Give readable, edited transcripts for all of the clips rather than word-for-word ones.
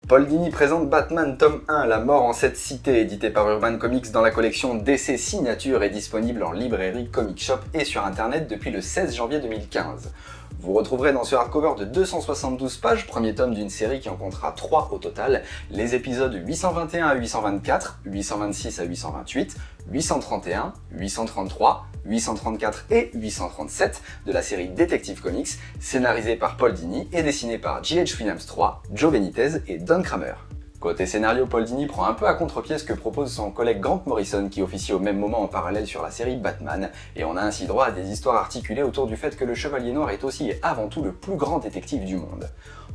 Paul Dini présente Batman tome 1, La mort en cette cité, édité par Urban Comics dans la collection DC Signature et disponible en librairie, comic shop et sur internet depuis le 16 janvier 2015. Vous retrouverez dans ce hardcover de 272 pages, premier tome d'une série qui en comptera 3 au total, les épisodes 821 à 824, 826 à 828, 831, 833, 834 et 837 de la série Detective Comics, scénarisée par Paul Dini et dessinée par J.H. Williams III, Joe Benitez et Don Kramer. Côté scénario, Paul Dini prend un peu à contre-pied ce que propose son collègue Grant Morrison qui officie au même moment en parallèle sur la série Batman, et on a ainsi droit à des histoires articulées autour du fait que le Chevalier Noir est aussi et avant tout le plus grand détective du monde.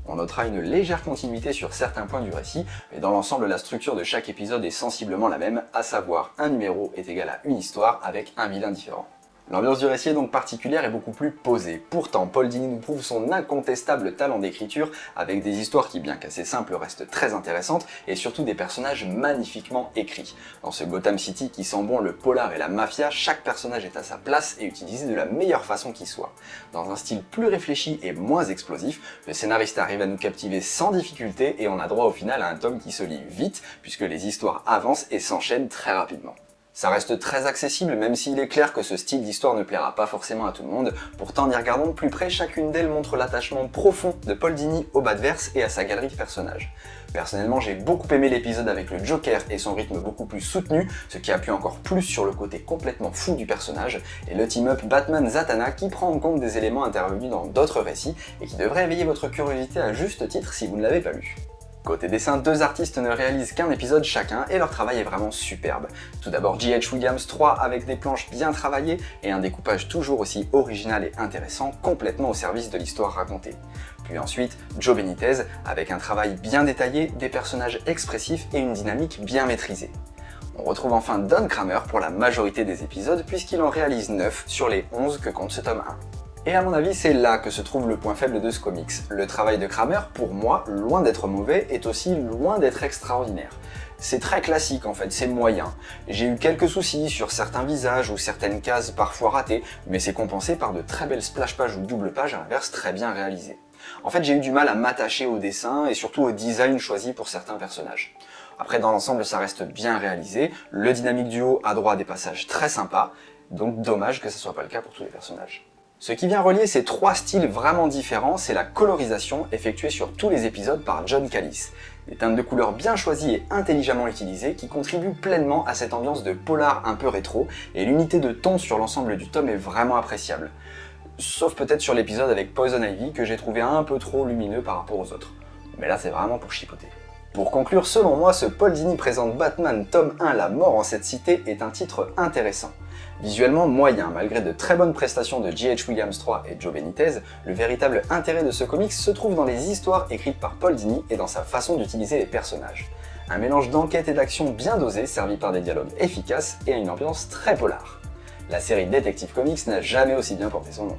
On notera une légère continuité sur certains points du récit, mais dans l'ensemble la structure de chaque épisode est sensiblement la même, à savoir un numéro est égal à une histoire avec un vilain différent. L'ambiance du récit est donc particulière et beaucoup plus posée. Pourtant, Paul Dini nous prouve son incontestable talent d'écriture avec des histoires qui, bien qu'assez simples, restent très intéressantes et surtout des personnages magnifiquement écrits. Dans ce Gotham City qui sent bon le polar et la mafia, chaque personnage est à sa place et utilisé de la meilleure façon qui soit. Dans un style plus réfléchi et moins explosif, le scénariste arrive à nous captiver sans difficulté et on a droit au final à un tome qui se lit vite puisque les histoires avancent et s'enchaînent très rapidement. Ça reste très accessible, même s'il est clair que ce style d'histoire ne plaira pas forcément à tout le monde. Pourtant, en y regardant de plus près, chacune d'elles montre l'attachement profond de Paul Dini au Batverse et à sa galerie de personnages. Personnellement, j'ai beaucoup aimé l'épisode avec le Joker et son rythme beaucoup plus soutenu, ce qui appuie encore plus sur le côté complètement fou du personnage, et le team-up Batman-Zatanna qui prend en compte des éléments intervenus dans d'autres récits et qui devrait éveiller votre curiosité à juste titre si vous ne l'avez pas lu. Côté dessin, deux artistes ne réalisent qu'un épisode chacun et leur travail est vraiment superbe. Tout d'abord J.H. Williams III avec des planches bien travaillées et un découpage toujours aussi original et intéressant, complètement au service de l'histoire racontée. Puis ensuite, Joe Benitez avec un travail bien détaillé, des personnages expressifs et une dynamique bien maîtrisée. On retrouve enfin Don Kramer pour la majorité des épisodes puisqu'il en réalise 9 sur les 11 que compte ce tome 1. Et à mon avis, c'est là que se trouve le point faible de ce comics. Le travail de Kramer, pour moi, loin d'être mauvais, est aussi loin d'être extraordinaire. C'est très classique en fait, c'est moyen. J'ai eu quelques soucis sur certains visages ou certaines cases parfois ratées, mais c'est compensé par de très belles splash pages ou double pages à l'inverse très bien réalisées. En fait, j'ai eu du mal à m'attacher au dessin et surtout au design choisi pour certains personnages. Après, dans l'ensemble, ça reste bien réalisé, le dynamique duo a droit à des passages très sympas, donc dommage que ce soit pas le cas pour tous les personnages. Ce qui vient relier ces trois styles vraiment différents, c'est la colorisation effectuée sur tous les épisodes par John Callis. Des teintes de couleurs bien choisies et intelligemment utilisées qui contribuent pleinement à cette ambiance de polar un peu rétro, et l'unité de ton sur l'ensemble du tome est vraiment appréciable. Sauf peut-être sur l'épisode avec Poison Ivy que j'ai trouvé un peu trop lumineux par rapport aux autres. Mais là c'est vraiment pour chipoter. Pour conclure, selon moi, ce Paul Dini présente Batman tome 1, La mort en cette cité est un titre intéressant. Visuellement moyen, malgré de très bonnes prestations de J.H. Williams III et Joe Benitez, le véritable intérêt de ce comics se trouve dans les histoires écrites par Paul Dini et dans sa façon d'utiliser les personnages. Un mélange d'enquête et d'action bien dosé, servi par des dialogues efficaces et à une ambiance très polar. La série Detective Comics n'a jamais aussi bien porté son nom.